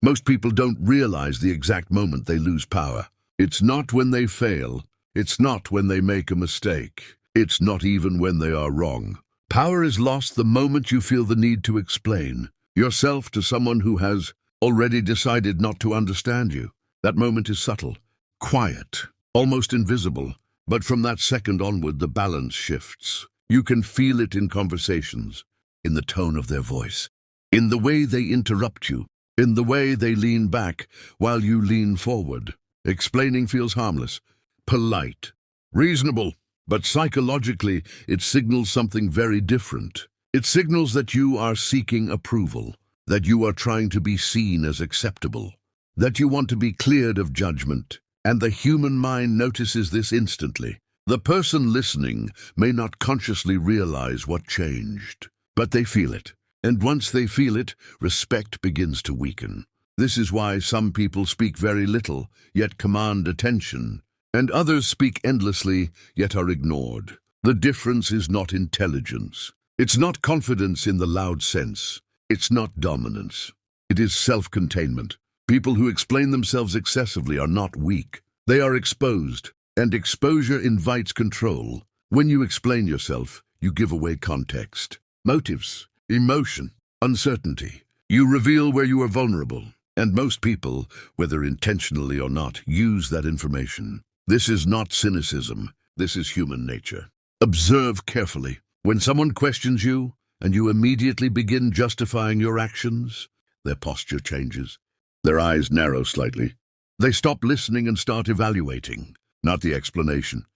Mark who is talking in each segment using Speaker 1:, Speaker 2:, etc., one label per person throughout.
Speaker 1: Most people don't realize the exact moment they lose power. It's not when they fail. It's not when they make a mistake. It's not even when they are wrong. Power is lost the moment you feel the need to explain yourself to someone who has already decided not to understand you. That moment is subtle, quiet, almost invisible. But from that second onward, the balance shifts. You can feel it in conversations, in the tone of their voice, in the way they interrupt you, in the way they lean back while you lean forward. Explaining feels harmless, polite, reasonable, but psychologically it signals something very different. It signals that you are seeking approval, that you are trying to be seen as acceptable, that you want to be cleared of judgment. And the human mind notices this instantly. The person listening may not consciously realize what changed, but they feel it. And once they feel it, respect begins to weaken. This is why some people speak very little, yet command attention, and others speak endlessly, yet are ignored. The difference is not intelligence. It's not confidence in the loud sense. It's not dominance. It is self-containment. People who explain themselves excessively are not weak. They are exposed, and exposure invites control. When you explain yourself, you give away context, motives, emotion, uncertainty. You reveal where you are vulnerable, and most people, whether intentionally or not, use that information. This is not cynicism. This is human nature. Observe carefully. When someone questions you, and you immediately begin justifying your actions, their posture changes. Their eyes narrow slightly. They stop listening and start evaluating, not the explanation.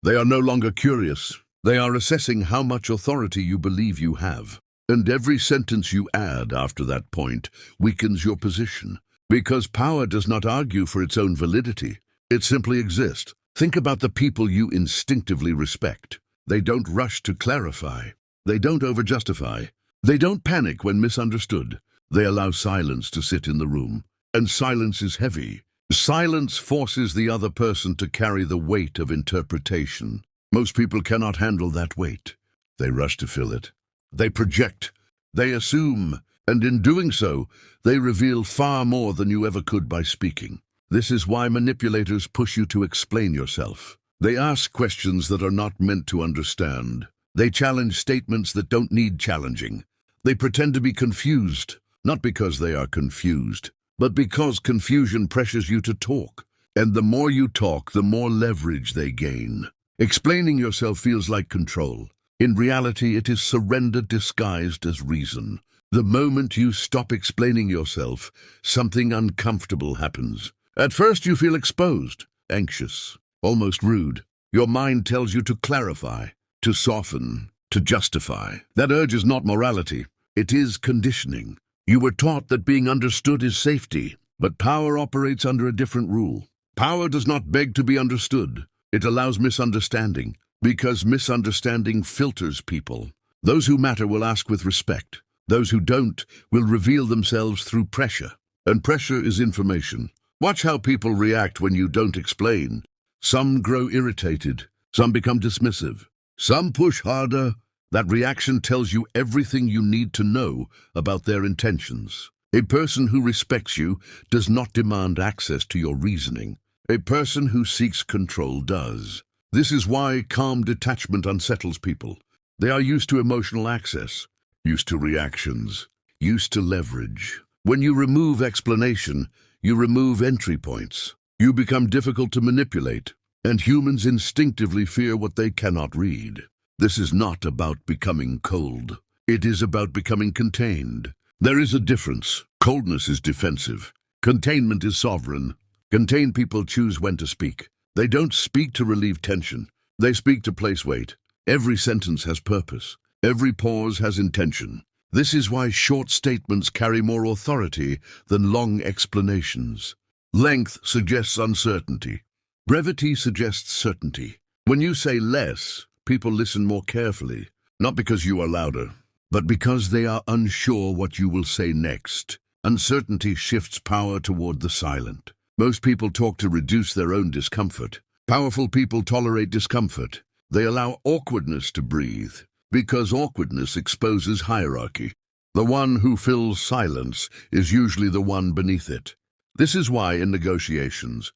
Speaker 1: They are no longer curious. They are assessing how much authority you believe you have. And every sentence you add after that point weakens your position. Because power does not argue for its own validity. It simply exists. Think about the people you instinctively respect. They don't rush to clarify. They don't over-justify. They don't panic when misunderstood. They allow silence to sit in the room, and silence is heavy. Silence forces the other person to carry the weight of interpretation. Most people cannot handle that weight. They rush to fill it. They project. They assume. And in doing so, they reveal far more than you ever could by speaking. This is why manipulators push you to explain yourself. They ask questions that are not meant to understand. They challenge statements that don't need challenging. They pretend to be confused. Not because they are confused, but because confusion pressures you to talk. And the more you talk, the more leverage they gain. Explaining yourself feels like control. In reality, it is surrender disguised as reason. The moment you stop explaining yourself, something uncomfortable happens. At first, you feel exposed, anxious, almost rude. Your mind tells you to clarify, to soften, to justify. That urge is not morality. It is conditioning. You were taught that being understood is safety, but power operates under a different rule. Power does not beg to be understood. It allows misunderstanding, because misunderstanding filters people. Those who matter will ask with respect. Those who don't will reveal themselves through pressure. And pressure is information. Watch how people react when you don't explain. Some grow irritated. Some become dismissive. Some push harder. That reaction tells you everything you need to know about their intentions. A person who respects you does not demand access to your reasoning. A person who seeks control does. This is why calm detachment unsettles people. They are used to emotional access, used to reactions, used to leverage. When you remove explanation, you remove entry points. You become difficult to manipulate, and humans instinctively fear what they cannot read. This is not about becoming cold. It is about becoming contained. There is a difference. Coldness is defensive. Containment is sovereign. Contained people choose when to speak. They don't speak to relieve tension. They speak to place weight. Every sentence has purpose. Every pause has intention. This is why short statements carry more authority than long explanations. Length suggests uncertainty. Brevity suggests certainty. When you say less, people listen more carefully, not because you are louder, but because they are unsure what you will say next. Uncertainty shifts power toward the silent. Most people talk to reduce their own discomfort. Powerful people tolerate discomfort. They allow awkwardness to breathe, because awkwardness exposes hierarchy. The one who fills silence is usually the one beneath it. This is why in negotiations,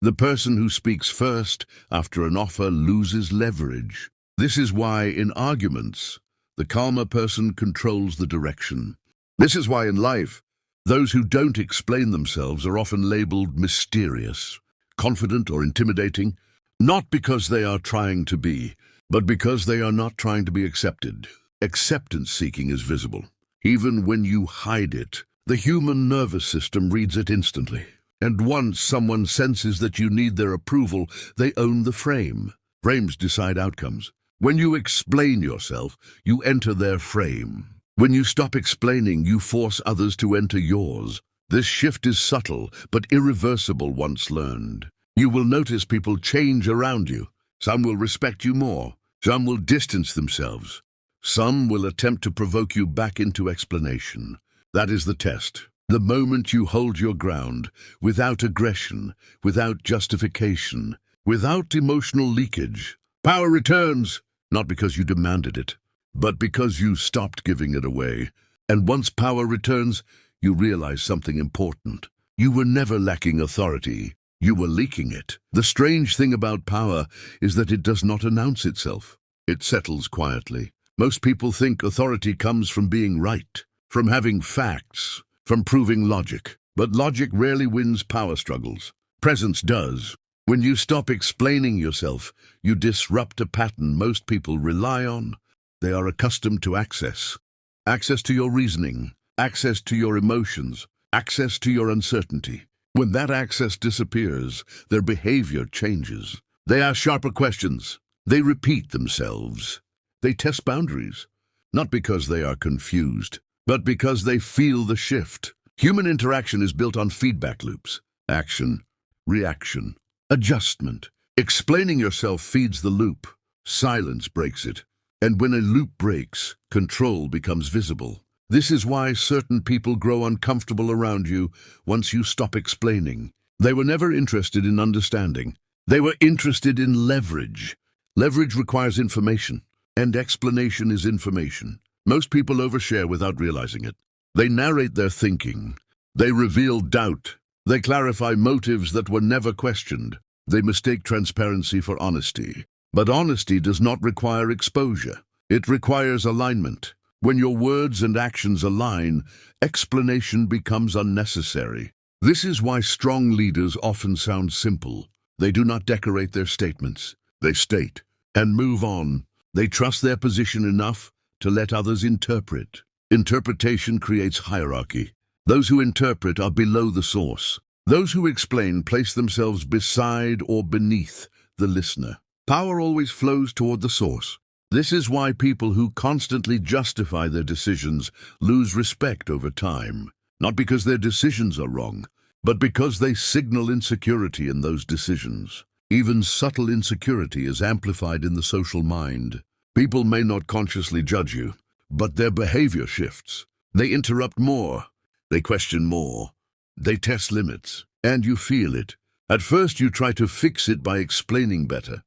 Speaker 1: the person who speaks first after an offer loses leverage. This is why in arguments, the calmer person controls the direction. This is why in life, those who don't explain themselves are often labeled mysterious, confident, or intimidating, not because they are trying to be, but because they are not trying to be accepted. Acceptance seeking is visible. Even when you hide it, the human nervous system reads it instantly. And once someone senses that you need their approval, they own the frame. Frames decide outcomes. When you explain yourself, you enter their frame. When you stop explaining, you force others to enter yours. This shift is subtle, but irreversible once learned. You will notice people change around you. Some will respect you more. Some will distance themselves. Some will attempt to provoke you back into explanation. That is the test. The moment you hold your ground, without aggression, without justification, without emotional leakage, power returns, not because you demanded it, but because you stopped giving it away. And once power returns, you realize something important. You were never lacking authority. You were leaking it. The strange thing about power is that it does not announce itself. It settles quietly. Most people think authority comes from being right, from having facts, from proving logic. But logic rarely wins power struggles. Presence does. When you stop explaining yourself, you disrupt a pattern most people rely on. They are accustomed to access. Access to your reasoning, access to your emotions, access to your uncertainty. When that access disappears, their behavior changes. They ask sharper questions. They repeat themselves. They test boundaries, not because they are confused, but because they feel the shift. Human interaction is built on feedback loops. Action, reaction, adjustment. Explaining yourself feeds the loop. Silence breaks it. And when a loop breaks, control becomes visible. This is why certain people grow uncomfortable around you once you stop explaining. They were never interested in understanding. They were interested in leverage. Leverage requires information, and explanation is information. Most people overshare without realizing it. They narrate their thinking. They reveal doubt. They clarify motives that were never questioned. They mistake transparency for honesty. But honesty does not require exposure. It requires alignment. When your words and actions align, explanation becomes unnecessary. This is why strong leaders often sound simple. They do not decorate their statements. They state and move on. They trust their position enough to let others interpret. Interpretation creates hierarchy. Those who interpret are below the source. Those who explain place themselves beside or beneath the listener. Power always flows toward the source. This is why people who constantly justify their decisions lose respect over time. Not because their decisions are wrong, but because they signal insecurity in those decisions. Even subtle insecurity is amplified in the social mind. People may not consciously judge you, but their behavior shifts. They interrupt more. They question more. They test limits, and you feel it. At first you try to fix it by explaining better,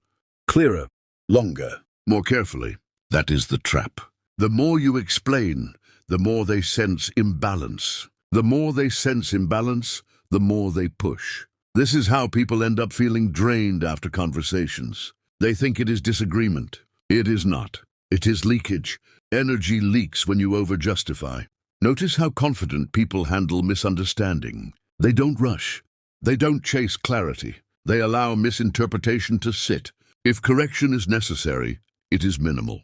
Speaker 1: clearer, longer, more carefully. That is the trap. The more you explain, the more they sense imbalance. The more they sense imbalance, the more they push. This is how people end up feeling drained after conversations. They think it is disagreement. It is not. It is leakage. Energy leaks when you over-justify. Notice how confident people handle misunderstanding. They don't rush. They don't chase clarity. They allow misinterpretation to sit. If correction is necessary, it is minimal.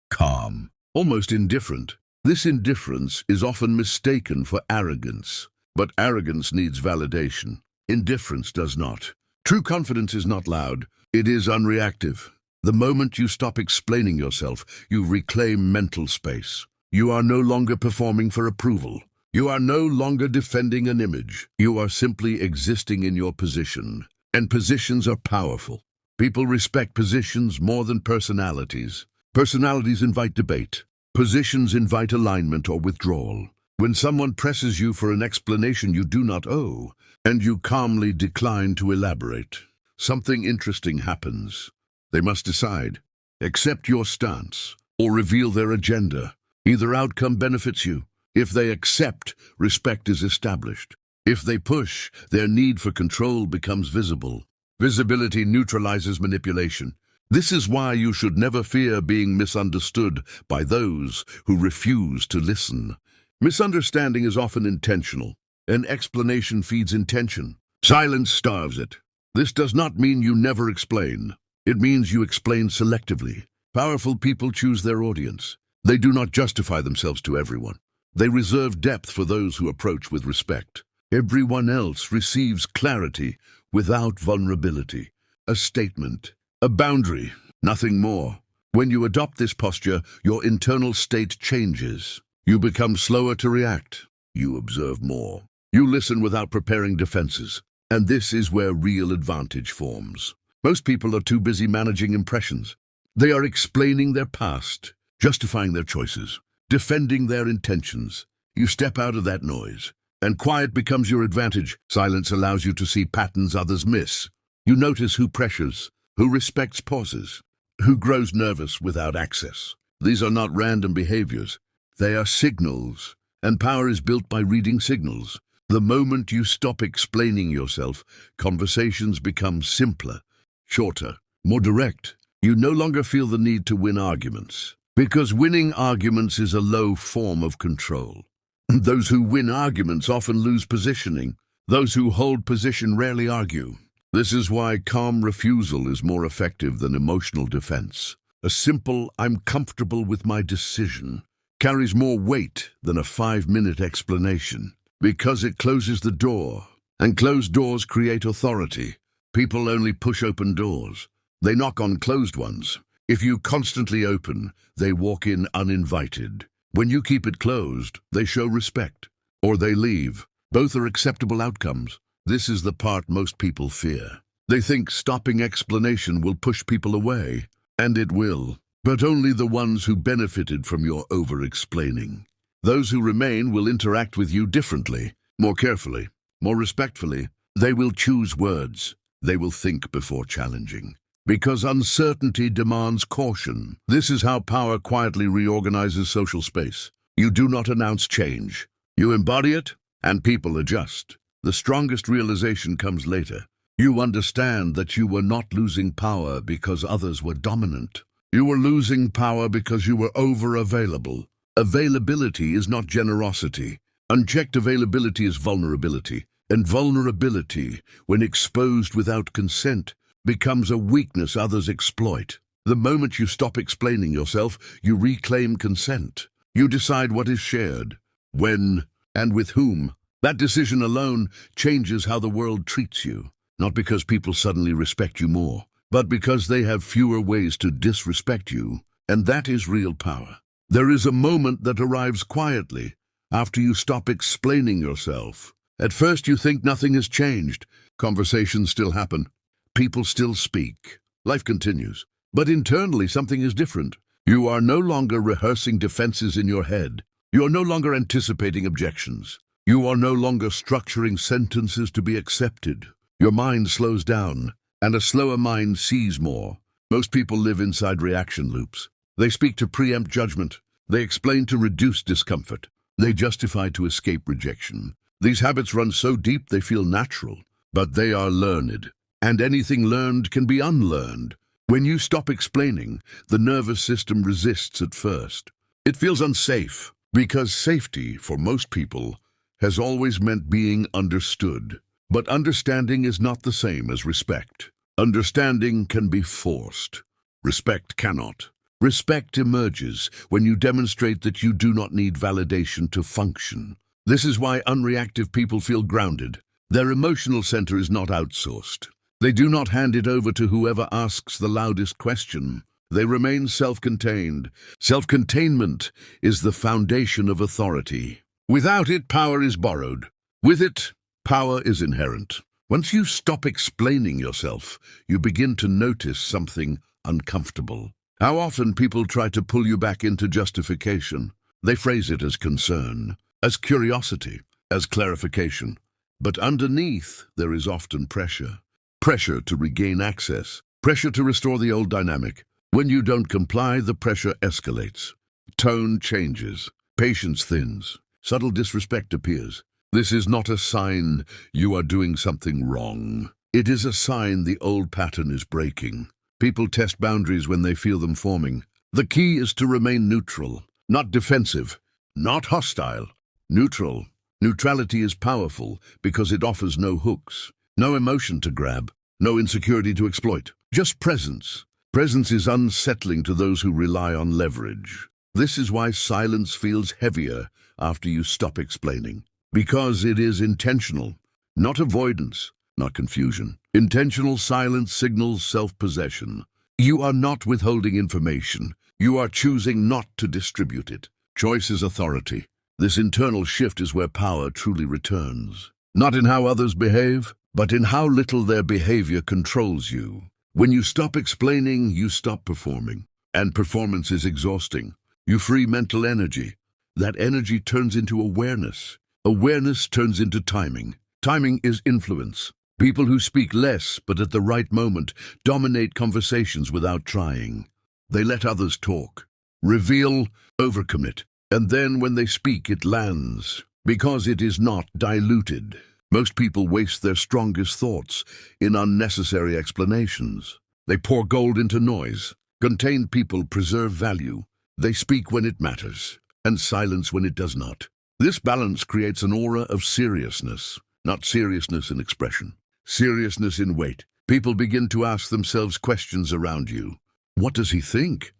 Speaker 1: Calm. Almost indifferent. This indifference is often mistaken for arrogance. But arrogance needs validation. Indifference does not. True confidence is not loud. It is unreactive. The moment you stop explaining yourself, you reclaim mental space. You are no longer performing for approval. You are no longer defending an image. You are simply existing in your position. And positions are powerful. People respect positions more than personalities. Personalities invite debate. Positions invite alignment or withdrawal. When someone presses you for an explanation you do not owe, and you calmly decline to elaborate, something interesting happens. They must decide, accept your stance, or reveal their agenda. Either outcome benefits you. If they accept, respect is established. If they push, their need for control becomes visible. Visibility neutralizes manipulation. This is why you should never fear being misunderstood by those who refuse to listen. Misunderstanding is often intentional. An explanation feeds intention. Silence starves it. This does not mean you never explain. It means you explain selectively. Powerful people choose their audience. They do not justify themselves to everyone. They reserve depth for those who approach with respect. Everyone else receives clarity without vulnerability. A statement, a boundary, nothing more. When you adopt this posture, your internal state changes. You become slower to react. You observe more. You listen without preparing defenses. And this is where real advantage forms. Most people are too busy managing impressions. They are explaining their past, justifying their choices, defending their intentions. You step out of that noise, and quiet becomes your advantage. Silence allows you to see patterns others miss. You notice who pressures, who respects pauses, who grows nervous without access. These are not random behaviors. They are signals, and power is built by reading signals. The moment you stop explaining yourself, conversations become simpler, shorter, more direct. You no longer feel the need to win arguments, because winning arguments is a low form of control. Those who win arguments often lose positioning. Those who hold position rarely argue. This is why calm refusal is more effective than emotional defense. A simple, "I'm comfortable with my decision," carries more weight than a 5-minute explanation, because it closes the door, and closed doors create authority. People only push open doors. They knock on closed ones. If you constantly open, they walk in uninvited. When you keep it closed, they show respect, or they leave. Both are acceptable outcomes. This is the part most people fear. They think stopping explanation will push people away, and it will, but only the ones who benefited from your over-explaining. Those who remain will interact with you differently, more carefully, more respectfully. They will choose words. They will think before challenging. Because uncertainty demands caution. This is how power quietly reorganizes social space. You do not announce change. You embody it, and people adjust. The strongest realization comes later. You understand that you were not losing power because others were dominant. You were losing power because you were over-available. Availability is not generosity. Unchecked availability is vulnerability. And vulnerability, when exposed without consent, becomes a weakness others exploit. The moment you stop explaining yourself, you reclaim consent. You decide what is shared, when, and with whom. That decision alone changes how the world treats you, not because people suddenly respect you more, but because they have fewer ways to disrespect you, and that is real power. There is a moment that arrives quietly, after you stop explaining yourself. At first you think nothing has changed. Conversations still happen. People still speak. Life continues. But internally something is different. You are no longer rehearsing defenses in your head. You are no longer anticipating objections. You are no longer structuring sentences to be accepted. Your mind slows down, and a slower mind sees more. Most people live inside reaction loops. They speak to preempt judgment. They explain to reduce discomfort. They justify to escape rejection. These habits run so deep they feel natural, but they are learned. And anything learned can be unlearned. When you stop explaining, the nervous system resists at first. It feels unsafe, because safety, for most people, has always meant being understood. But understanding is not the same as respect. Understanding can be forced. Respect cannot. Respect emerges when you demonstrate that you do not need validation to function. This is why unreactive people feel grounded. Their emotional center is not outsourced. They do not hand it over to whoever asks the loudest question. They remain self-contained. Self-containment is the foundation of authority. Without it, power is borrowed. With it, power is inherent. Once you stop explaining yourself, you begin to notice something uncomfortable. How often people try to pull you back into justification. They phrase it as concern, as curiosity, as clarification. But underneath, there is often pressure. Pressure to regain access. Pressure to restore the old dynamic. When you don't comply, the pressure escalates. Tone changes. Patience thins. subtle disrespect appears. This is not a sign you are doing something wrong. It is a sign the old pattern is breaking. People test boundaries when they feel them forming. The key is to remain neutral, not defensive, not hostile. Neutral. Neutrality is powerful because it offers no hooks, no emotion to grab, no insecurity to exploit. Just presence. Presence is unsettling to those who rely on leverage. This is why silence feels heavier after you stop explaining. Because it is intentional, not avoidance, not confusion. Intentional silence signals self-possession. You are not withholding information. You are choosing not to distribute it. Choice is authority. This internal shift is where power truly returns. Not in how others behave, but in how little their behavior controls you. When you stop explaining, you stop performing. And performance is exhausting. You free mental energy. That energy turns into awareness. Awareness turns into timing. Timing is influence. People who speak less, but at the right moment, dominate conversations without trying. They let others talk, reveal, overcommit. And then when they speak, it lands, because it is not diluted. Most people waste their strongest thoughts in unnecessary explanations. They pour gold into noise. Contained people preserve value. They speak when it matters, and silence when it does not. This balance creates an aura of seriousness, not seriousness in expression, seriousness in weight. People begin to ask themselves questions around you. What does he think?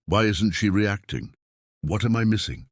Speaker 1: Why isn't she reacting? What am I missing?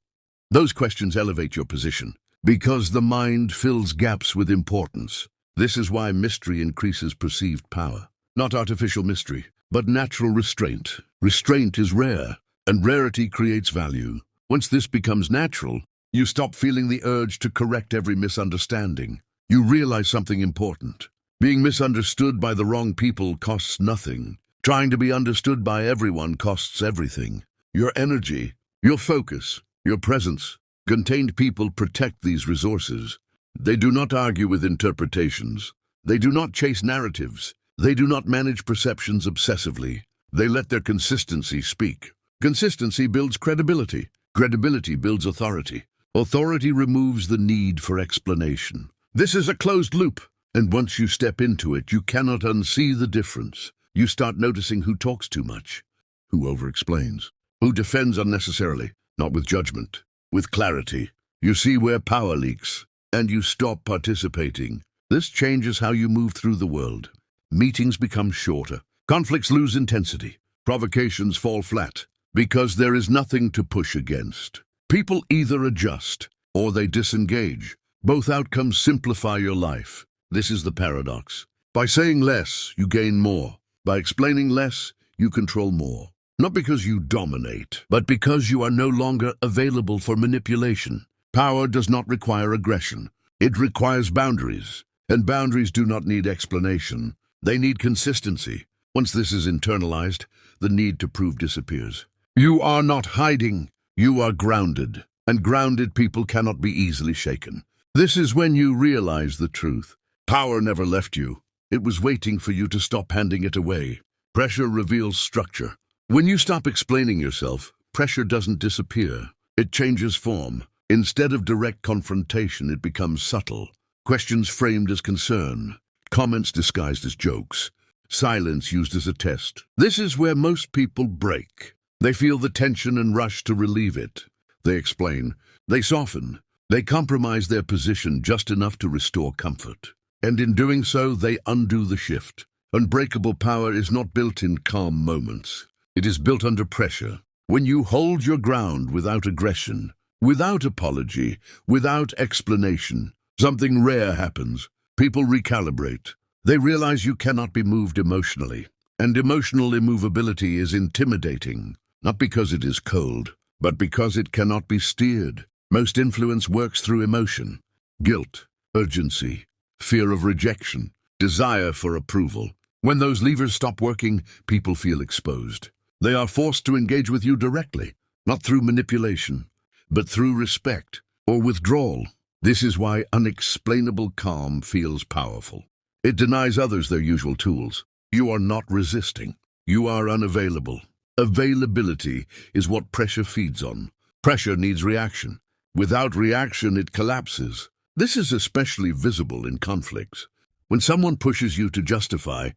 Speaker 1: Those questions elevate your position, because the mind fills gaps with importance. This is why mystery increases perceived power. Not artificial mystery, but natural restraint. Restraint is rare, and rarity creates value. Once this becomes natural, you stop feeling the urge to correct every misunderstanding. You realize something important. Being misunderstood by the wrong people costs nothing. Trying to be understood by everyone costs everything. Your energy, your focus, your presence. Contained people protect these resources. They do not argue with interpretations. They do not chase narratives. They do not manage perceptions obsessively. They let their consistency speak. Consistency builds credibility. Credibility builds authority. Authority removes the need for explanation. This is a closed loop, and once you step into it, you cannot unsee the difference. You start noticing who talks too much, who over-explains, who defends unnecessarily, not with judgment, with clarity. You see where power leaks, and you stop participating. This changes how you move through the world. Meetings become shorter. Conflicts lose intensity. Provocations fall flat, because there is nothing to push against. People either adjust, or they disengage. Both outcomes simplify your life. This is the paradox. By saying less, you gain more. By explaining less, you control more. Not because you dominate, but because you are no longer available for manipulation. Power does not require aggression. It requires boundaries. And boundaries do not need explanation. They need consistency. Once this is internalized, the need to prove disappears. You are not hiding. You are grounded. And grounded people cannot be easily shaken. This is when you realize the truth. Power never left you. It was waiting for you to stop handing it away. Pressure reveals structure. When you stop explaining yourself, pressure doesn't disappear. It changes form. Instead of direct confrontation, it becomes subtle. Questions framed as concern. Comments disguised as jokes. Silence used as a test. This is where most people break. They feel the tension and rush to relieve it. They explain. They soften. They compromise their position just enough to restore comfort. And in doing so, they undo the shift. Unbreakable power is not built in calm moments. It is built under pressure. When you hold your ground without aggression, without apology, without explanation, something rare happens. People recalibrate. They realize you cannot be moved emotionally. And emotional immovability is intimidating, not because it is cold, but because it cannot be steered. Most influence works through emotion. Guilt, urgency, fear of rejection, desire for approval. When those levers stop working, people feel exposed. They are forced to engage with you directly, not through manipulation, but through respect or withdrawal. This is why unexplainable calm feels powerful. It denies others their usual tools. You are not resisting. You are unavailable. Availability is what pressure feeds on. Pressure needs reaction. Without reaction, it collapses. This is especially visible in conflicts. When someone pushes you to justify,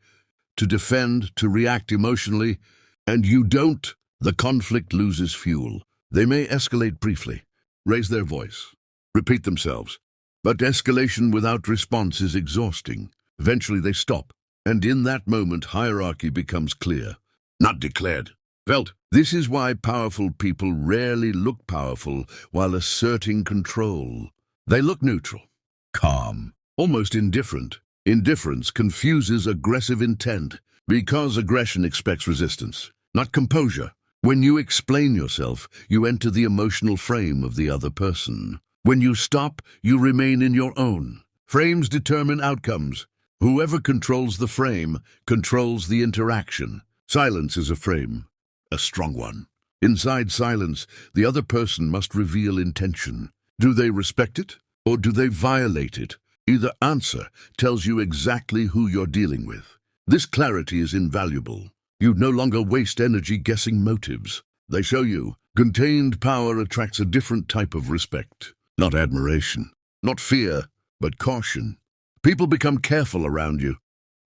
Speaker 1: to defend, to react emotionally, and you don't, the conflict loses fuel. They may escalate briefly, raise their voice, repeat themselves. But escalation without response is exhausting. Eventually they stop, and in that moment hierarchy becomes clear, not declared, felt. This is why powerful people rarely look powerful while asserting control. They look neutral, calm, almost indifferent. Indifference confuses aggressive intent because aggression expects resistance, not composure. When you explain yourself, you enter the emotional frame of the other person. When you stop, you remain in your own. Frames determine outcomes. Whoever controls the frame controls the interaction. Silence is a frame, a strong one. Inside silence, the other person must reveal intention. Do they respect it, or do they violate it? Either answer tells you exactly who you're dealing with. This clarity is invaluable. You no longer waste energy guessing motives. They show you. Contained power attracts a different type of respect. Not admiration, not fear, but caution. People become careful around you.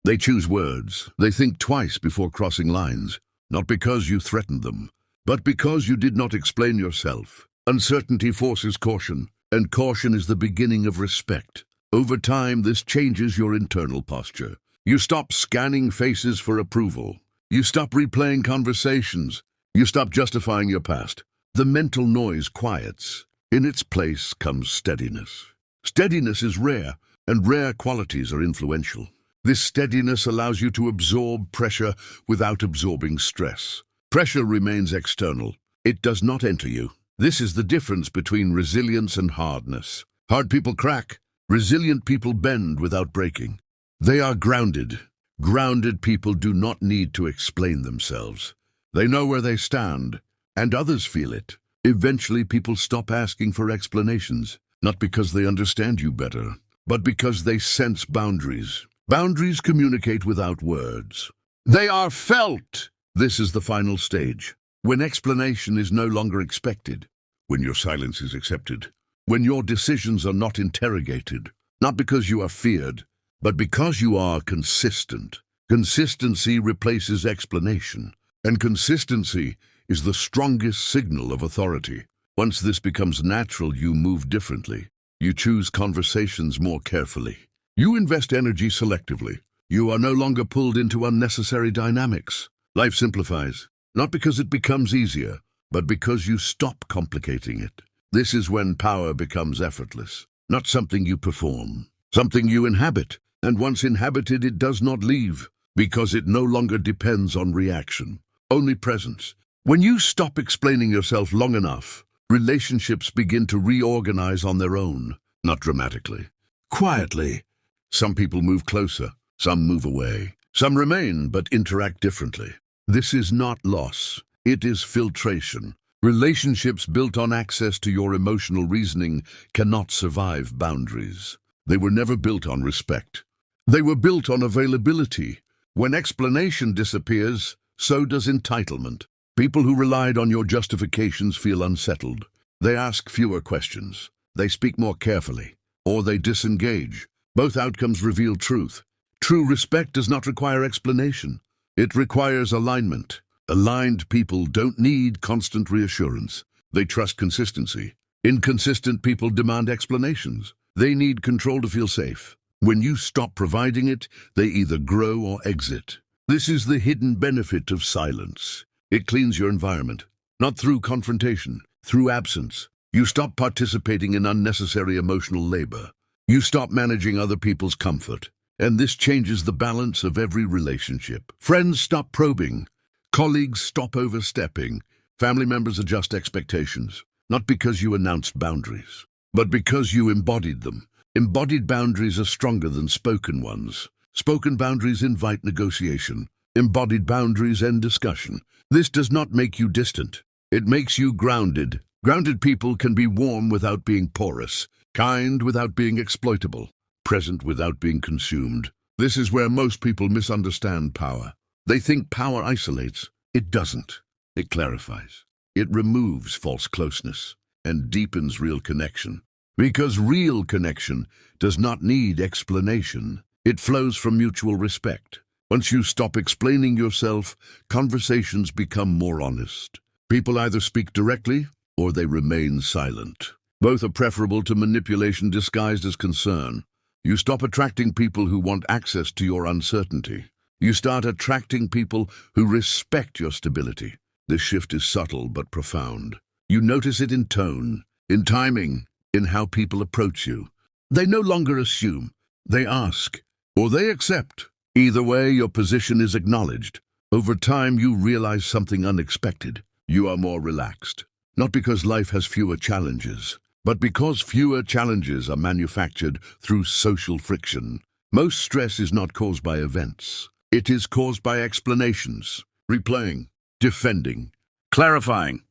Speaker 1: They choose words. They think twice before crossing lines, not because you threatened them, but because you did not explain yourself. Uncertainty forces caution, and caution is the beginning of respect. Over time, this changes your internal posture. You stop scanning faces for approval. You stop replaying conversations. You stop justifying your past. The mental noise quiets. In its place comes steadiness. Steadiness is rare, and rare qualities are influential. This steadiness allows you to absorb pressure without absorbing stress. Pressure remains external. It does not enter you. This is the difference between resilience and hardness. Hard people crack. Resilient people bend without breaking. They are grounded. Grounded people do not need to explain themselves. They know where they stand, and others feel it. Eventually, people stop asking for explanations, not because they understand you better, but because they sense boundaries. Boundaries communicate without words. They are felt. This is the final stage, when explanation is no longer expected, when your silence is accepted, when your decisions are not interrogated, not because you are feared, but because you are consistent. Consistency replaces explanation, and consistency is the strongest signal of authority. Once this becomes natural, you move differently. You choose conversations more carefully. You invest energy selectively. You are no longer pulled into unnecessary dynamics. Life simplifies, not because it becomes easier, but because you stop complicating it. This is when power becomes effortless, not something you perform, something you inhabit. And once inhabited, it does not leave, because it no longer depends on reaction, only presence. When you stop explaining yourself long enough, relationships begin to reorganize on their own, not dramatically. Quietly. Some people move closer, some move away, some remain but interact differently. This is not loss, it is filtration. Relationships built on access to your emotional reasoning cannot survive boundaries. They were never built on respect. They were built on availability. When explanation disappears, so does entitlement. People who relied on your justifications feel unsettled. They ask fewer questions. They speak more carefully, or they disengage. Both outcomes reveal truth. True respect does not require explanation. It requires alignment. Aligned people don't need constant reassurance. They trust consistency. Inconsistent people demand explanations. They need control to feel safe. When you stop providing it, they either grow or exit. This is the hidden benefit of silence. It cleans your environment, not through confrontation, through absence. You stop participating in unnecessary emotional labor. You stop managing other people's comfort. And this changes the balance of every relationship. Friends stop probing. Colleagues stop overstepping. Family members adjust expectations, not because you announced boundaries, but because you embodied them. Embodied boundaries are stronger than spoken ones. Spoken boundaries invite negotiation. Embodied boundaries end discussion. This does not make you distant. It makes you grounded. Grounded people can be warm without being porous, kind without being exploitable, present without being consumed. This is where most people misunderstand power. They think power isolates. It doesn't. It clarifies. It removes false closeness. and deepens real connection. Because real connection does not need explanation. It flows from mutual respect. Once you stop explaining yourself, conversations become more honest. People either speak directly or they remain silent. Both are preferable to manipulation disguised as concern. You stop attracting people who want access to your uncertainty. You start attracting people who respect your stability. This shift is subtle but profound. You notice it in tone, in timing, in how people approach you. They no longer assume. They ask, or they accept. Either way, your position is acknowledged. Over time, you realize something unexpected. You are more relaxed. Not because life has fewer challenges, but because fewer challenges are manufactured through social friction. Most stress is not caused by events. It is caused by explanations, replaying, defending, clarifying.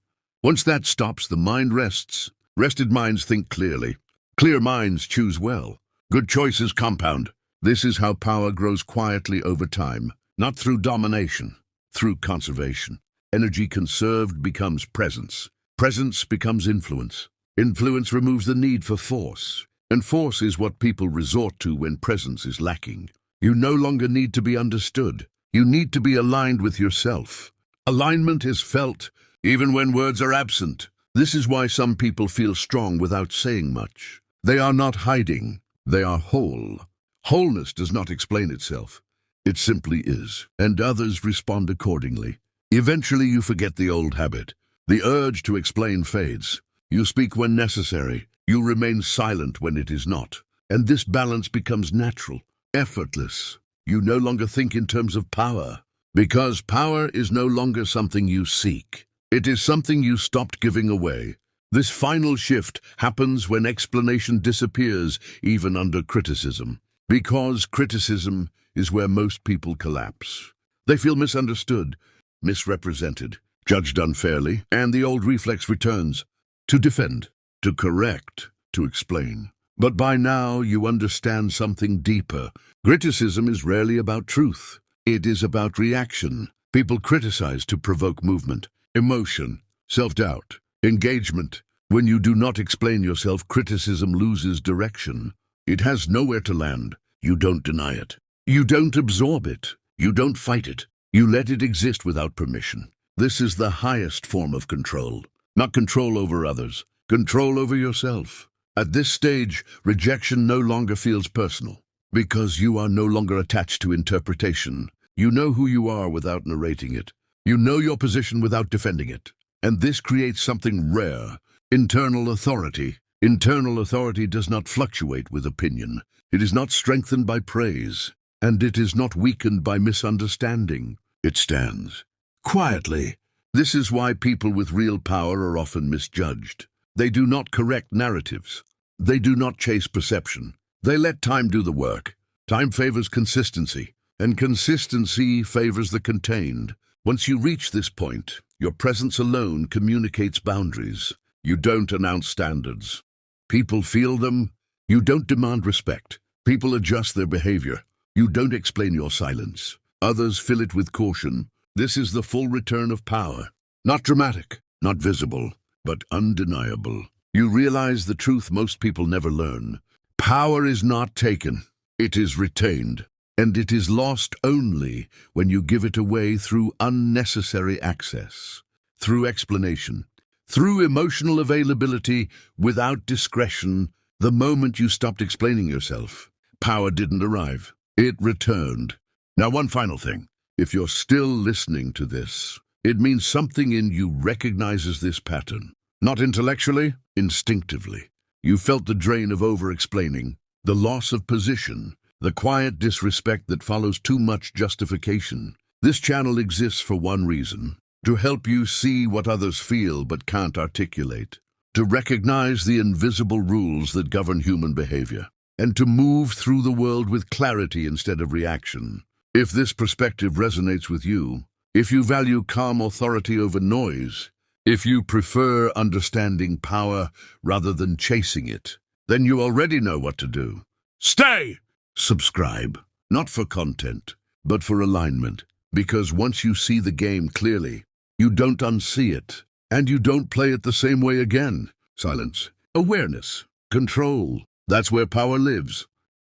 Speaker 1: Once that stops, the mind rests. Rested minds think clearly. Clear minds choose well. Good choices compound. This is how power grows quietly over time, not through domination, through conservation. Energy conserved becomes presence. Presence becomes influence. Influence removes the need for force, and force is what people resort to when presence is lacking. You no longer need to be understood. You need to be aligned with yourself. Alignment is felt, even when words are absent. This is why some people feel strong without saying much. They are not hiding. They are whole. Wholeness does not explain itself. It simply is, and others respond accordingly. Eventually you forget the old habit. The urge to explain fades. You speak when necessary. You remain silent when it is not. And this balance becomes natural, effortless. You no longer think in terms of power, because power is no longer something you seek. It is something you stopped giving away. This final shift happens when explanation disappears, even under criticism. Because criticism is where most people collapse. They feel misunderstood, misrepresented, judged unfairly, and the old reflex returns. To defend, to correct, to explain. But by now you understand something deeper. Criticism is rarely about truth. It is about reaction. People criticize to provoke movement, emotion, self-doubt, engagement. When you do not explain yourself, criticism loses direction. It has nowhere to land. You don't deny it. You don't absorb it. You don't fight it. You let it exist without permission. This is the highest form of control. Not control over others, control over yourself. At this stage, rejection no longer feels personal, because you are no longer attached to interpretation. You know who you are without narrating it. You know your position without defending it. And this creates something rare, internal authority. Internal authority does not fluctuate with opinion. It is not strengthened by praise, and it is not weakened by misunderstanding. It stands quietly. This is why people with real power are often misjudged. They do not correct narratives. They do not chase perception. They let time do the work. Time favors consistency, and consistency favors the contained. Once you reach this point, your presence alone communicates boundaries. You don't announce standards. People feel them. You don't demand respect. People adjust their behavior. You don't explain your silence. Others fill it with caution. This is the full return of power. Not dramatic, not visible, but undeniable. You realize the truth most people never learn. Power is not taken. It is retained. And it is lost only when you give it away through unnecessary access, through explanation, through emotional availability without discretion. The moment you stopped explaining yourself, power didn't arrive. It returned. Now, one final thing. If you're still listening to this, it means something in you recognizes this pattern. Not intellectually, instinctively. You felt the drain of over-explaining, the loss of position, the quiet disrespect that follows too much justification. This channel exists for one reason: to help you see what others feel but can't articulate, to recognize the invisible rules that govern human behavior, and to move through the world with clarity instead of reaction. If this perspective resonates with you, if you value calm authority over noise, if you prefer understanding power rather than chasing it, then you already know what to do. Stay! Subscribe, not for content, but for alignment, because once you see the game clearly, you don't unsee it, and you don't play it the same way again. Silence. Awareness. Control. That's where power lives.